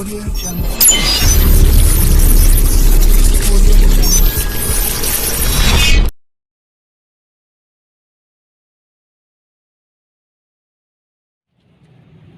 Audio Jungle. Audio Jungle.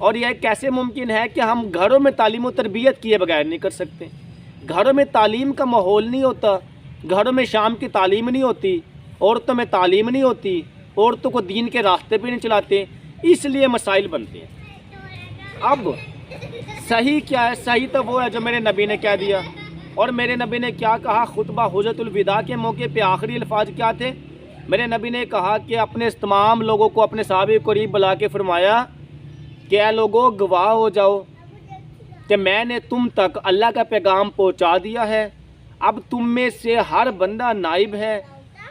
اور یہ کیسے ممکن ہے کہ ہم گھروں میں تعلیم و تربیت کیے بغیر نہیں کر سکتے؟ گھروں میں تعلیم کا ماحول نہیں ہوتا، گھروں میں شام کی تعلیم نہیں ہوتی، عورتوں میں تعلیم نہیں ہوتی، عورتوں کو دین کے راستے پہ نہیں چلاتے، اس لیے مسائل بنتے ہیں۔ اب صحیح کیا ہے؟ صحیح تو وہ ہے جو میرے نبی نے کہہ دیا۔ اور میرے نبی نے کیا کہا؟ خطبہ حجۃ الوداع کے موقع پہ آخری الفاظ کیا تھے؟ میرے نبی نے کہا کہ اپنے تمام لوگوں کو اپنے صحابہ قریب بلا کے فرمایا کہ اے لوگوں گواہ ہو جاؤ کہ میں نے تم تک اللہ کا پیغام پہنچا دیا ہے، اب تم میں سے ہر بندہ نائب ہے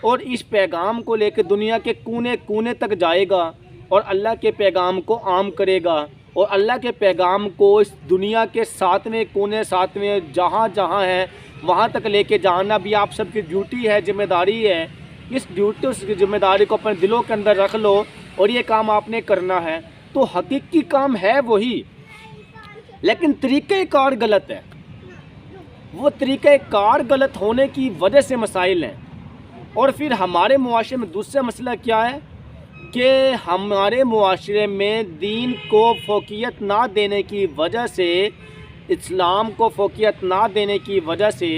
اور اس پیغام کو لے کے دنیا کے کونے کونے تک جائے گا اور اللہ کے پیغام کو عام کرے گا، اور اللہ کے پیغام کو اس دنیا کے ساتویں کونے ساتویں جہاں جہاں ہے وہاں تک لے کے جانا بھی آپ سب کی ڈیوٹی ہے، ذمہ داری ہے۔ اس ڈیوٹی اس کی ذمہ داری کو اپنے دلوں کے اندر رکھ لو اور یہ کام آپ نے کرنا ہے۔ تو حقیقی کام ہے وہی، لیکن طریقہ کار غلط ہے۔ وہ طریقہ کار غلط ہونے کی وجہ سے مسائل ہیں۔ اور پھر ہمارے معاشرے میں دوسرا مسئلہ کیا ہے کہ ہمارے معاشرے میں دین کو فوقیت نہ دینے کی وجہ سے، اسلام کو فوقیت نہ دینے کی وجہ سے،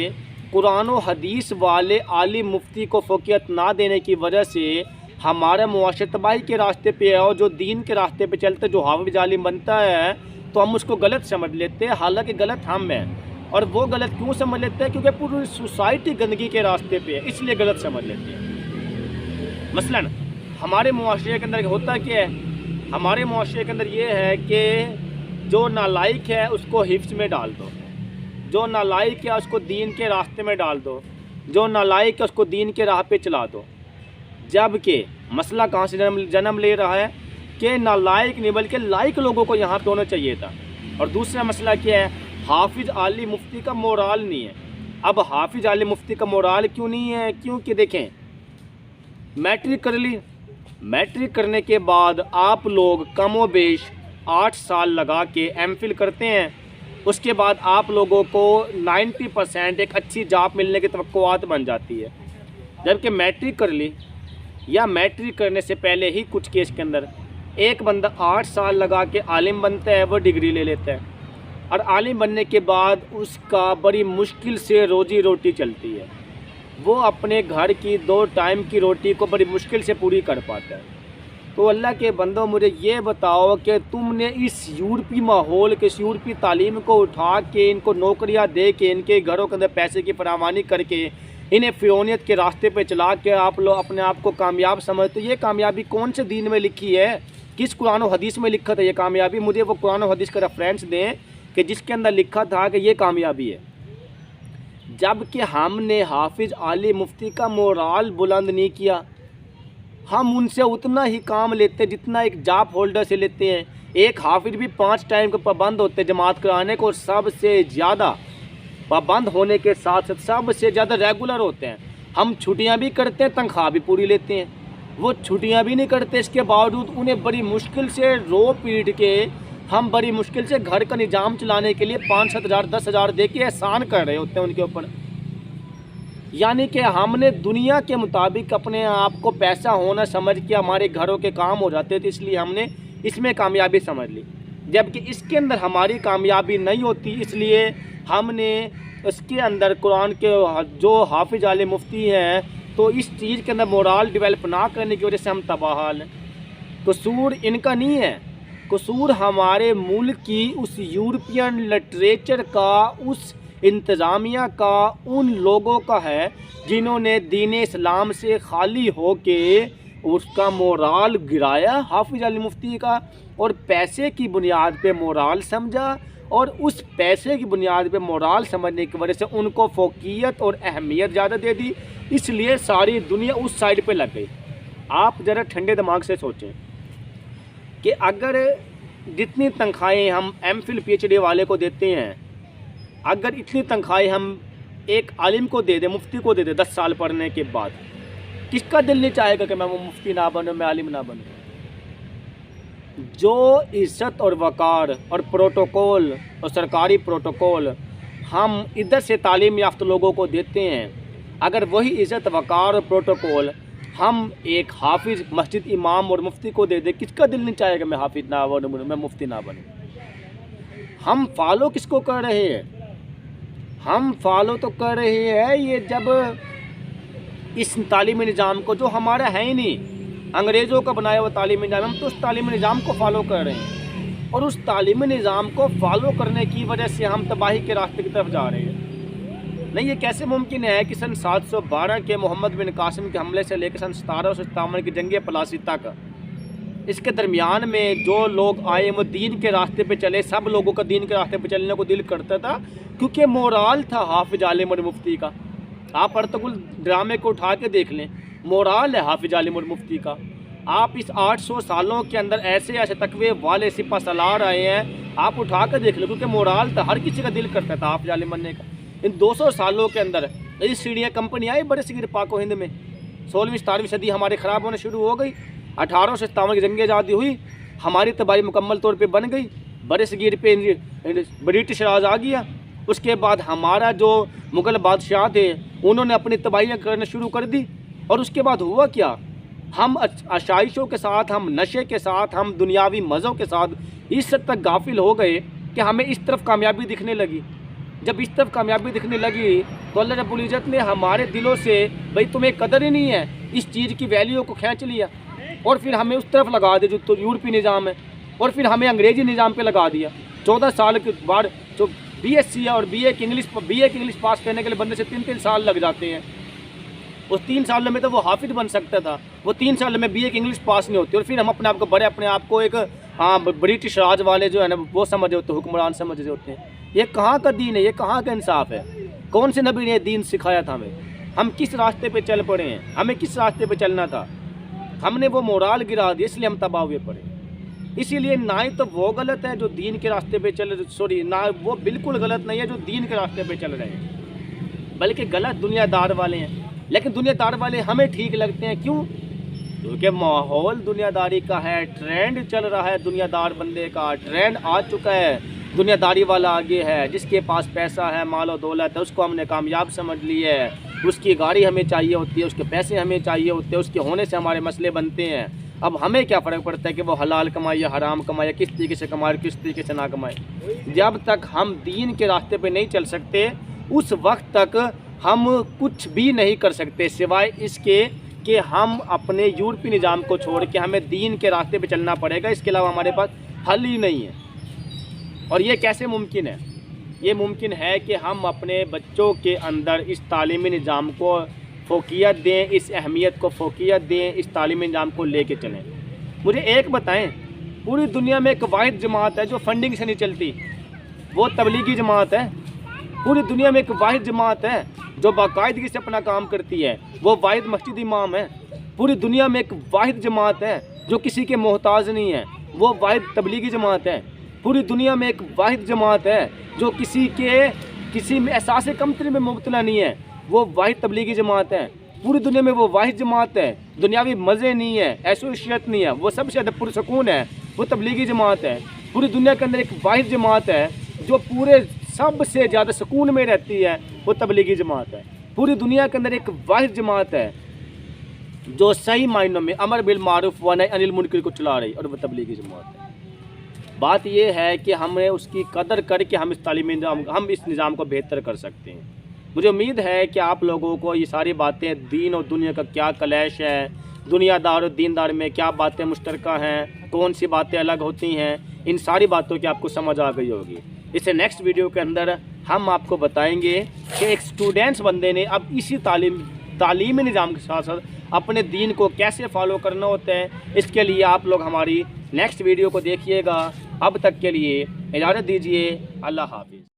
قرآن و حدیث والے عالم مفتی کو فوقیت نہ دینے کی وجہ سے ہمارا معاشرہ تباہی کے راستے پہ ہے، اور جو دین کے راستے پہ چلتا جو حافظ عالم بنتا ہے تو ہم اس کو غلط سمجھ لیتے ہیں، حالانکہ غلط ہم ہیں۔ اور وہ غلط کیوں سمجھ لیتے ہیں؟ کیونکہ پوری سوسائٹی گندگی کے راستے پہ ہے، اس لیے غلط سمجھ لیتے ہیں۔ مثلاً ہمارے معاشرے کے اندر ہوتا کیا ہے؟ ہمارے معاشرے کے اندر یہ ہے کہ جو نالائق ہے اس کو حفظ میں ڈال دو، جو نالائق ہے اس کو دین کے راستے میں ڈال دو، جو نالائق ہے اس کو دین کے راہ پہ چلا دو۔ جبکہ مسئلہ کہاں سے جنم لے رہا ہے کہ نالائق نہیں بلکہ لائق لوگوں کو یہاں پہ ہونا چاہیے تھا۔ اور دوسرا مسئلہ کیا ہے؟ حافظ عالم مفتی کا مورال نہیں ہے۔ اب حافظ عالم مفتی کا مورال کیوں نہیں ہے؟ کیونکہ دیکھیں، میٹرک کر لی، میٹرک کرنے کے بعد آپ لوگ کم و بیش 8 سال لگا کے ایم فل کرتے ہیں، اس کے بعد آپ لوگوں کو 90% ایک اچھی جاب ملنے کی توقعات بن جاتی ہے۔ جبکہ میٹرک کر لی یا میٹرک کرنے سے پہلے ہی کچھ کیس کے اندر ایک بندہ 8 سال لگا کے عالم بنتا ہے، وہ ڈگری لے لیتا ہے، اور عالم بننے کے بعد اس کا بڑی مشکل سے روزی روٹی چلتی ہے، وہ اپنے گھر کی 2 ٹائم کی روٹی کو بڑی مشکل سے پوری کر پاتا ہے۔ تو اللہ کے بندوں مجھے یہ بتاؤ کہ تم نے اس یورپی ماحول کے، اس یورپی تعلیم کو اٹھا کے ان کو نوکریاں دے کے، ان کے گھروں کے اندر پیسے کی فراوانی کر کے، انہیں فرعونیت کے راستے پہ چلا کے آپ لوگ اپنے آپ کو کامیاب سمجھتے، یہ کامیابی کون سے دین میں لکھی ہے؟ کس قرآن و حدیث میں لکھا تھا یہ کامیابی؟ مجھے وہ قرآن و حدیث کا ریفرنس دیں کہ جس کے اندر لکھا تھا کہ یہ کامیابی ہے۔ جبکہ ہم نے حافظ عالم مفتی کا مورال بلند نہیں کیا، ہم ان سے اتنا ہی کام لیتے جتنا ایک جاب ہولڈر سے لیتے ہیں۔ ایک حافظ بھی 5 ٹائم کے پابند ہوتے جماعت کرانے کو، اور سب سے زیادہ پابند ہونے کے ساتھ ساتھ سب سے زیادہ ریگولر ہوتے ہیں۔ ہم چھٹیاں بھی کرتے ہیں، تنخواہ بھی پوری لیتے ہیں۔ وہ چھٹیاں بھی نہیں کرتے، اس کے باوجود انہیں بڑی مشکل سے رو پیٹ کے، ہم بڑی مشکل سے گھر کا نظام چلانے کے لیے 5-7 ہزار 10 ہزار دے کے احسان کر رہے ہوتے ہیں ان کے اوپر۔ یعنی کہ ہم نے دنیا کے مطابق اپنے آپ کو پیسہ ہونا سمجھ کے ہمارے گھروں کے کام ہو جاتے تھے، اس لیے ہم نے اس میں کامیابی سمجھ لی، جبکہ اس کے اندر ہماری کامیابی نہیں ہوتی۔ اس لیے ہم نے اس کے اندر قرآن کے جو حافظ عالم مفتی ہیں تو اس چیز کے اندر مورال ڈیولپ نہ کرنے کی وجہ سے ہم تباہ حال ہیں۔ قصور ان کا نہیں ہے، قصور ہمارے ملک کی اس یورپین لٹریچر کا، اس انتظامیہ کا، ان لوگوں کا ہے جنہوں نے دین اسلام سے خالی ہو کے اس کا مورال گرایا حافظ عالم مفتی کا، اور پیسے کی بنیاد پہ مورال سمجھا، اور اس پیسے کی بنیاد پہ مورال سمجھنے کی وجہ سے ان کو فوقیت اور اہمیت زیادہ دے دی، اس لیے ساری دنیا اس سائڈ پہ لگ گئی۔ آپ ذرا ٹھنڈے دماغ سے سوچیں کہ اگر جتنی تنخواہیں ہم M Phil P H D والے کو دیتے ہیں، اگر اتنی تنخواہیں ہم ایک عالم کو دے دیں، مفتی کو دے دیں 10 سال پڑھنے کے بعد، کس کا دل نہیں چاہے گا کہ میں وہ مفتی نہ بنوں، میں عالم نہ بنوں؟ جو عزت اور وقار اور پروٹوکول اور سرکاری پروٹوکول ہم ادھر سے تعلیم یافتہ لوگوں کو دیتے ہیں، اگر وہی عزت وقار اور پروٹوکول ہم ایک حافظ مسجد امام اور مفتی کو دے دیں، کس کا دل نہیں چاہے گا میں حافظ نہ بنوں، میں مفتی نہ بنوں؟ ہم فالو کس کو کر رہے ہیں؟ ہم فالو تو کر رہے ہیں یہ جب اس تعلیمی نظام کو جو ہمارا ہے ہی نہیں، انگریزوں کا بنایا ہوا تعلیمی نظام، ہم تو اس تعلیمی نظام کو فالو کر رہے ہیں، اور اس تعلیمی نظام کو فالو کرنے کی وجہ سے ہم تباہی کے راستے کی طرف جا رہے ہیں۔ نہیں، یہ کیسے ممکن ہے کہ سن 712 کے محمد بن قاسم کے حملے سے لے کے سن 1757 کی جنگ پلاسی تک، اس کے درمیان میں جو لوگ آئے وہ دین کے راستے پہ چلے، سب لوگوں کا دین کے راستے پہ چلنے کو دل کرتا تھا، کیونکہ مورال تھا حافظ عالم اور مفتی کا۔ آپ ارطغرل ڈرامے کو اٹھا کے دیکھ لیں، مورال ہے حافظ عالم اور مفتی کا۔ آپ اس 800 سالوں کے اندر ایسے ایسے تقوی والے سپہ سالار آئے ہیں، آپ اٹھا کے دیکھ لیں، کیونکہ مورال تھا، ہر کسی کا دل کرتا تھا حافظ عالم بننے کا۔ ان 200 سالوں کے اندر یہ سیڑھیاں کمپنی آئی بڑے صغیر پاک و ہند میں، 16ویں 17ویں صدی ہماری خراب ہونا شروع ہو گئی، 1857 کی جنگ آزادی ہوئی، ہماری تباہی مکمل طور پہ بن گئی، بڑے صغیر پہ برٹش راج آ گیا۔ اس کے بعد ہمارا جو مغل بادشاہ تھے انہوں نے اپنی تباہیاں کرنا شروع کر دی، اور اس کے بعد ہوا کیا؟ ہم آشائشوں کے ساتھ، ہم نشے کے ساتھ، ہم دنیاوی مزوں کے ساتھ اس حد تک غافل ہو گئے کہ ہمیں اس طرف کامیابی دکھنے لگی۔ جب اس طرف کامیابی دکھنے لگی تو اللہ رب العزت نے ہمارے دلوں سے بھئی تمہیں قدر ہی نہیں ہے اس چیز کی ویلیو کو کھینچ لیا، اور پھر ہمیں اس طرف لگا دیا جو تو یورپی نظام ہے، اور پھر ہمیں انگریزی نظام پہ لگا دیا۔ 14 سال کے بعد جو بی ایس سی ہے اور بی اے کی انگلش پاس کرنے کے لیے بندے سے 3 سال لگ جاتے ہیں۔ اس 3 سال میں تو وہ حافظ بن سکتا تھا، وہ 3 سال میں بی اے کی انگلش پاس نہیں ہوتی، اور پھر ہم اپنے آپ کو ایک برٹش راج والے جو ہے نا وہ سمجھ ہوتے، حکمران سمجھ رہے ہوتے ہیں۔ یہ کہاں کا دین ہے؟ یہ کہاں کا انصاف ہے؟ کون سے نبی نے دین سکھایا تھا ہمیں؟ ہم کس راستے پہ چل پڑے ہیں؟ ہمیں کس راستے پہ چلنا تھا؟ ہم نے وہ مورال گرا دیا، اس لیے ہم تباہ ہوئے پڑے۔ اسی لیے نہ ہی تو وہ غلط ہے جو دین کے راستے پہ نہ وہ بالکل غلط نہیں ہے جو دین کے راستے پہ چل رہے ہیں، بلکہ غلط دنیا دار والے ہیں۔ لیکن دنیا دار والے ہمیں ٹھیک لگتے ہیں، کیوں؟ کیونکہ ماحول دنیا داری کا ہے، ٹرینڈ چل رہا ہے، دنیا دار بندے کا ٹرینڈ آ چکا ہے، دنیا داری والا آگے ہے، جس کے پاس پیسہ ہے، مال و دولت ہے، اس کو ہم نے کامیاب سمجھ لی ہے، اس کی گاڑی ہمیں چاہیے ہوتی ہے، اس کے پیسے ہمیں چاہیے ہوتے ہیں، اس کے ہونے سے ہمارے مسئلے بنتے ہیں۔ اب ہمیں کیا فرق پڑتا ہے کہ وہ حلال کمائے یا حرام کمائے، کس طریقے سے کمائے کس طریقے سے نہ کمائے؟ جب تک ہم دین کے راستے پہ نہیں چل سکتے اس وقت تک ہم کچھ بھی نہیں کر سکتے، سوائے اس کے کہ ہم اپنے یورپی نظام کو چھوڑ کے ہمیں دین کے راستے پہ چلنا پڑے گا، اس کے علاوہ ہمارے پاس حل ہی نہیں ہے۔ اور یہ کیسے ممکن ہے؟ یہ ممکن ہے کہ ہم اپنے بچوں کے اندر اس تعلیمی نظام کو فوقیت دیں، اس اہمیت کو فوقیت دیں، اس تعلیمی نظام کو لے کے چلیں۔ مجھے ایک بتائیں، پوری دنیا میں ایک واحد جماعت ہے جو فنڈنگ سے نہیں چلتی، وہ تبلیغی جماعت ہے۔ پوری دنیا میں ایک واحد جماعت ہے جو باقاعدگی سے اپنا کام کرتی ہے، وہ واحد مسجد امام ہے۔ پوری دنیا میں ایک واحد جماعت ہے جو کسی کے محتاج نہیں ہے، وہ واحد تبلیغی جماعت ہے۔ پوری دنیا میں ایک واحد جماعت ہے جو کسی میں احساس کمتری میں مبتلا نہیں ہے، وہ واحد تبلیغی جماعت ہے۔ پوری دنیا میں وہ واحد جماعت ہے، دنیاوی مزے نہیں ہے، عیش و عشرت نہیں ہے، وہ سب سے زیادہ پرسکون ہے، وہ تبلیغی جماعت ہے۔ پوری دنیا کے اندر ایک واحد جماعت ہے جو پورے سب سے زیادہ سکون میں رہتی ہے، وہ تبلیغی جماعت ہے۔ پوری دنیا کے اندر ایک واحد جماعت ہے جو صحیح معنوں میں امر بالمعروف و نہی عن المنکر کو چلا رہی، اور وہ تبلیغی جماعت ہے۔ بات یہ ہے کہ ہمیں اس کی قدر کر کے ہم اس نظام کو بہتر کر سکتے ہیں۔ مجھے امید ہے کہ آپ لوگوں کو یہ ساری باتیں، دین اور دنیا کا کیا کلیش ہے، دنیا دار اور دیندار میں کیا باتیں مشترکہ ہیں، کون سی باتیں الگ ہوتی ہیں، ان ساری باتوں کی آپ کو سمجھ آ گئی ہوگی۔ اس سے نیکسٹ ویڈیو کے اندر ہم آپ کو بتائیں گے کہ ایک اسٹوڈنٹس بندے نے اب اسی تعلیمی نظام کے ساتھ ساتھ اپنے دین کو کیسے فالو کرنا ہوتا ہے۔ اس کے لیے آپ لوگ ہماری نیکسٹ ویڈیو کو دیکھیے گا۔ اب تک کے لیے اجازت دیجیے، اللہ حافظ۔